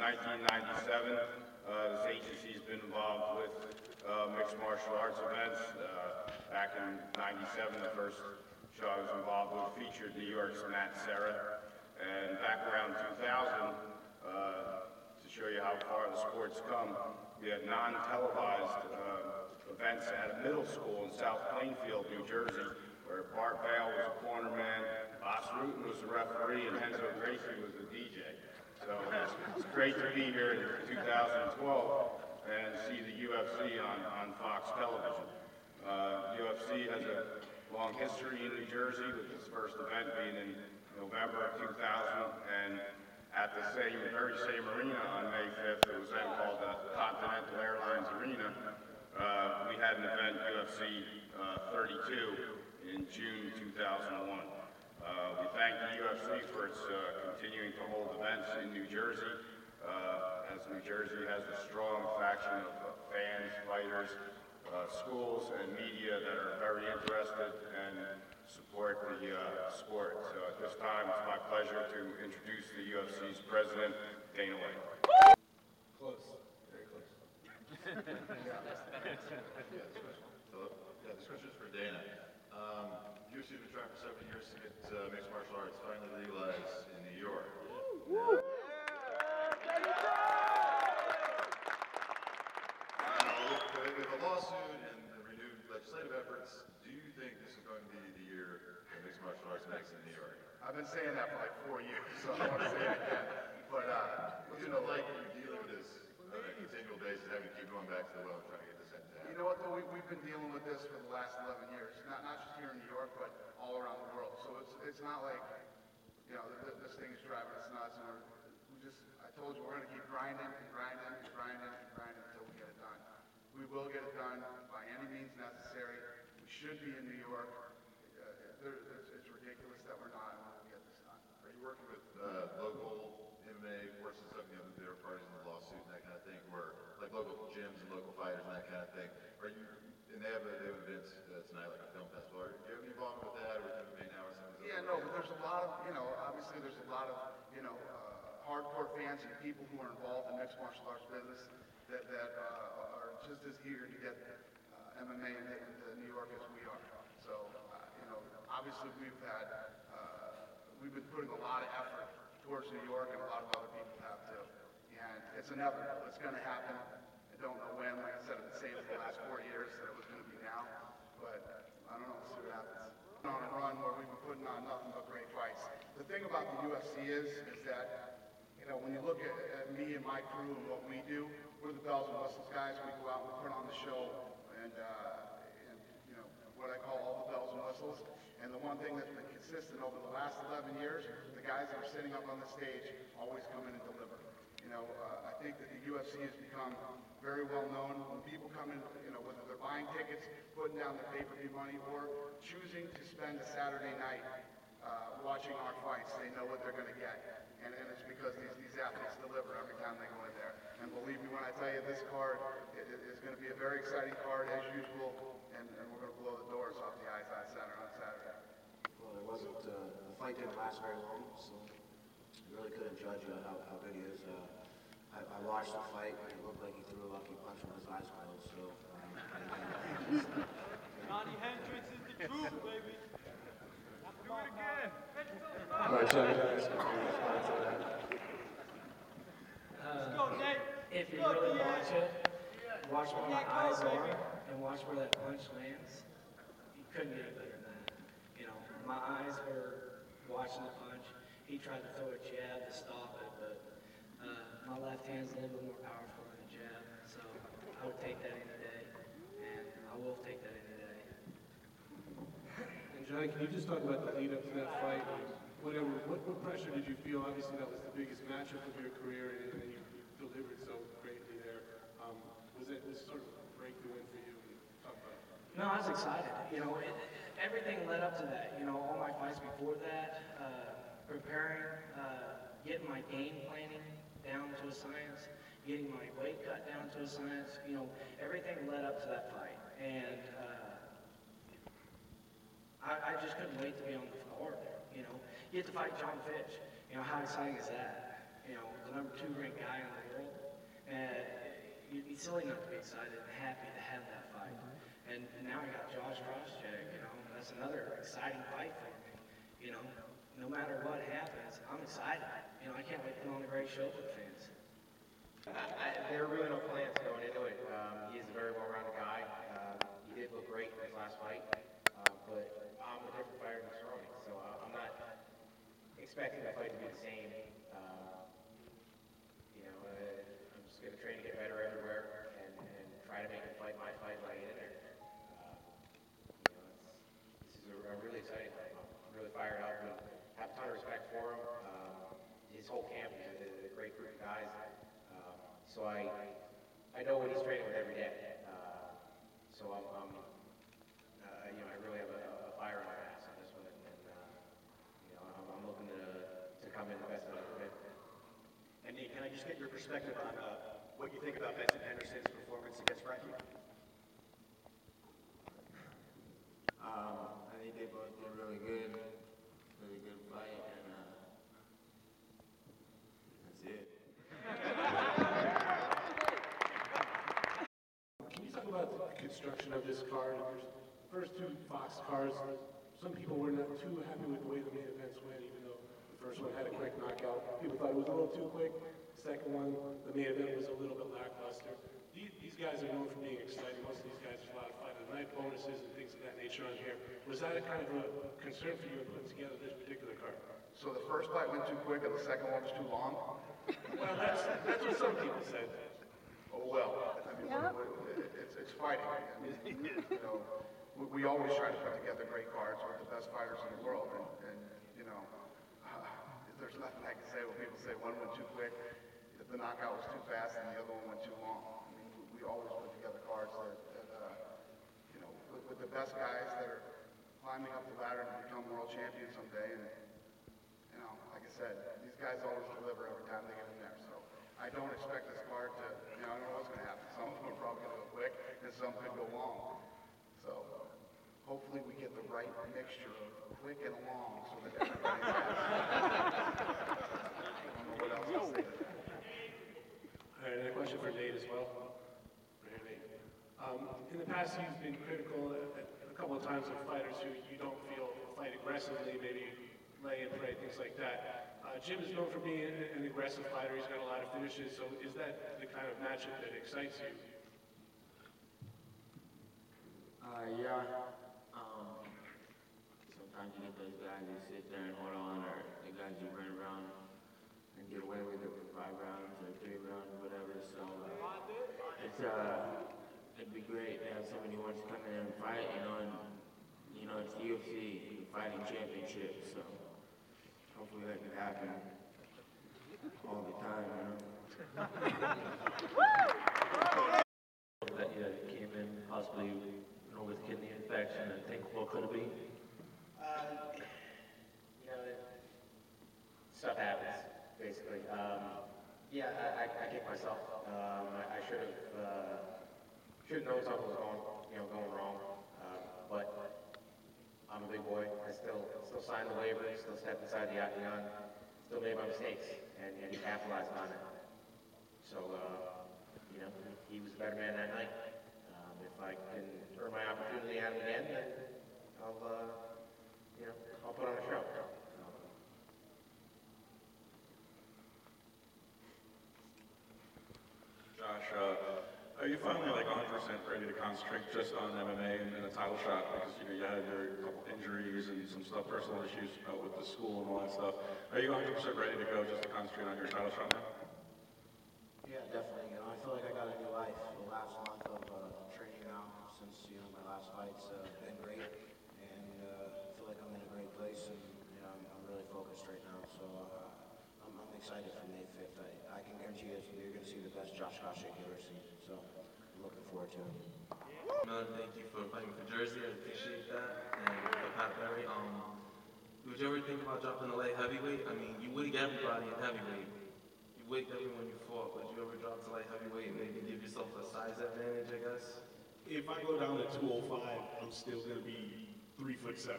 1997, this agency has been involved with mixed martial arts events. Back in '97, the first show I was involved with featured New York's Matt Serra. And back around 2000, to show you how far the sport's come, we had non-televised events at a middle school in South Plainfield, New Jersey, where Bart Bale was a corner man, Boss Rutan was the referee, and Henzo Gracie was the DJ. So it's great to be here in 2012 and see the UFC on Fox television. UFC has a long history in New Jersey, with its first event being in November of 2000, and at the very same arena on May 5th, it was then called the Continental Airlines Arena. We had an event, UFC 32, in June 2001. We thank the UFC for its continuing to hold events in New Jersey, as New Jersey has a strong faction of fans, fighters, schools, and media that are very interested and support the sport. So at this time, it's my pleasure to introduce the UFC's president, Dana White. Close, very close. This question's for Dana. UFC has been trying for 7 years to get mixed martial arts finally legalized in New York. With a lawsuit and renewed legislative efforts, do you think this is going to be the year that mixed martial arts makes in New York? I've been saying that for like 4 years, so I want to say it again. But, What's it like dealing with this on a continual basis, having to keep going back to the well and trying to get this end to happen? you know what, though, we've been dealing with this for the last 11 years, not just here in New York, but all around the world. So it's not like, this thing is driving us nuts. And I told you, we're going to keep grinding and grinding and grinding and grinding until we get it done. We will get it done by any means necessary. We should be in New York. It's ridiculous that we're not, and we'll get this done. Are you working with local MMA forces, there are parties in the lawsuit and that kind of thing, or like local gyms and local fighters and that kind of thing? And they have events tonight, like a film festival. Do you have any involvement with that, or with MMA now or something? Yeah, no, but there's a lot of, obviously there's a lot of, hardcore fans and people who are involved in mixed martial arts business that are just as eager to get MMA into New York as we are. So, obviously we've been putting a lot of effort towards New York, and a lot of other people have too. And it's inevitable. It's going to happen. I don't know when. Like I said, I've been saying for the last 4 years that it was going to be now. But I don't know. We'll see what happens. On a run where we've been putting on nothing but great fights. The thing about the UFC is that, when you look at me and my crew and what we do, we're the bells and whistles guys. We go out and we put on the show, and what I call all the bells and whistles. And the one thing that's been consistent over the last 11 years, the guys that are sitting up on the stage always come in and deliver. I think that the UFC has become very well known. When people come in, whether they're buying tickets, putting down the pay-per-view money, or choosing to spend a Saturday night watching our fights, they know what they're going to get. And it's because these athletes deliver every time they go in there. And believe me when I tell you, this card is going to be a very exciting card as usual, and we're going to blow the doors off the eyes on Saturday. Well, it wasn't, the fight didn't last very long, so I really couldn't judge how good he is. I watched the fight, and it looked like he threw a lucky punch with his eyes closed, so. Johnny Hendricks is the truth, baby. Do it again. All right, Johnny. Let's go, Nate. If you really watch where my eyes are and watch where that punch lands, you couldn't get it better than that. My eyes were watching the punch. He tried to throw a jab to stop it, but my left hand's a little bit more powerful than a jab, so I would take that any day, and I will take that any day. And Johnny, can you just talk about the lead up to that fight? What pressure did you feel? Obviously, that was the biggest matchup of your career, and you delivered so greatly there. Was it sort of a breakthrough win for you? Talk about it. No, I was excited. Everything led up to that. All my fights before that, preparing, getting my game planning down to a science, getting my weight cut down to a science. Everything led up to that fight, and I just couldn't wait to be on the floor. You get to fight John Fitch. How exciting is that? the number 2 ranked guy in the world. And you'd be silly not to be excited and happy to have that fight. And now I got Josh Koscheck, that's another exciting fight for me. No matter what happens, I'm excited. I can't wait to put on a great show for the fans. There are really no plans going into it. He is a very well-rounded guy. He did look great in his last fight, but I'm a different fighter than Cerrone, so I'm not expecting the fight to be the same. I'm just going to train to get better everywhere and try to make him fight my fight when I get in there. This is a really exciting fight. I'm really fired up and have a ton of respect for him. His whole camp is a great group of guys. So I know what he's training with every day. So I really have a fire on my ass on this one, and I'm looking to come in the best that I can. And Nate, can I just get your perspective on what you think about Benson Henderson's performance against Frankie? I think they both did really good fight, and that's it. Can you talk about the construction of this card? The first 2 Fox cards, some people were not too happy with the way the main events went, even though the first one had a quick knockout. People thought it was a little too quick. The second one, the main event was a little bit lackluster. These guys are known for being exciting. Most of these guys, there's a lot of fight of the night bonuses and things of that nature on here. Was that a kind of a concern for you in putting together this particular card? So the first fight went too quick and the second one was too long? Well, that's what some people said. Oh, well, I mean, it's fighting. I mean, we always try to put together great cards with the best fighters in the world. And there's nothing I can say when people say one went too quick, the knockout was too fast, and the other one went too long. I mean, we always put together cards that with the best guys that are climbing up the ladder to become world champions someday. And, like I said, these guys always deliver every time they get in there. So I don't expect this card to, I don't know what's going to happen. Some of them are probably going to go quick, and some could go long. So hopefully we get the right mixture of quick and long so that everybody's happy. I don't know what else to say to that. All right, another question for Nate as well. Right here, Nate. In the past, you've been critical a couple of times of fighters who you don't feel fight aggressively, maybe lay and pray, things like that. Jim is known for being an aggressive fighter. He's got a lot of finishes. So is that the kind of matchup that excites you? Yeah. Sometimes you get those guys that sit there and hold on, or the guys you run around and get away with it for 5 rounds or 3 rounds or whatever. So it'd be great to have somebody who wants to come in and fight, and it's the UFC, the fighting championship. So hopefully that can happen all the time, That you came in possibly with kidney infection, and think what could it be? Stuff happens, basically. I kicked myself. I should have known something was going wrong. But I'm a big boy. I still signed the waiver, still stepped inside the octagon, still made my mistakes, and he capitalized on it. So, he was the better man that night. If I can earn my opportunity at him again, then I'll put on a show. Josh, are you finally 100% ready to concentrate just on MMA and a title shot? Because you had your couple injuries and some stuff, personal issues with the school and all that stuff. Are you 100% ready to go just to concentrate on your title shot now? Yeah, definitely. I feel like I got a new life. The last month of training now since my last fight's been great, and I feel like I'm in a great place, and I'm really focused right now. So I'm excited for May 5th. I can guarantee you you're going to see the best Josh Koscheck you've ever seen. So I'm looking forward to it. Thank you for fighting for Jersey. I appreciate that. And for Pat Barry, would you ever think about dropping the light heavyweight? I mean, you wigged everybody in heavyweight. You wigged everyone you fought. Would you ever drop to light heavyweight and maybe give yourself a size advantage, I guess? If I go down to 205, I'm still going to be 3'7".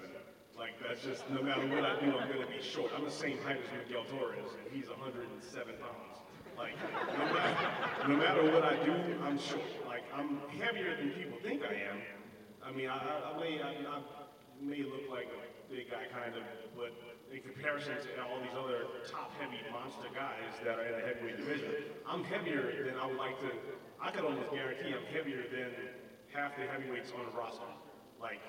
Like, that's just, no matter what I do, I'm gonna be short. I'm the same height as Miguel Torres, and he's 107 pounds. Like, no matter what I do, I'm short. Like, I'm heavier than people think I am. I mean, I may look like a big guy kind of, but in comparison to all these other top heavy monster guys that are in the heavyweight division, I'm heavier than I would like to, I could almost guarantee I'm heavier than half the heavyweights on the roster. Like,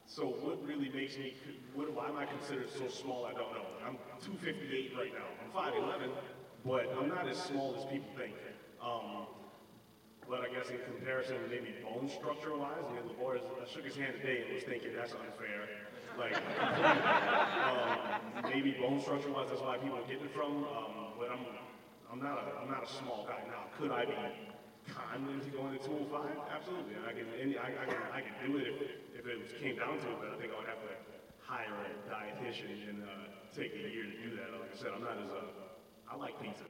so what really makes me, why am I considered so small? I don't know. I'm 258 right now. I'm 5'11", but I'm not as small as people think. But I guess in comparison, maybe bone structure-wise, I mean, LeVar shook his hand today and was thinking that's unfair. Like, maybe bone structure-wise, that's why people are getting it from. But I'm not a small guy now. Could I be kind to going to 205? Absolutely. I can do it if it came down to it. But I think I would have to hire a dietitian and take a year to do that. Like I said, I'm not as I like pizza.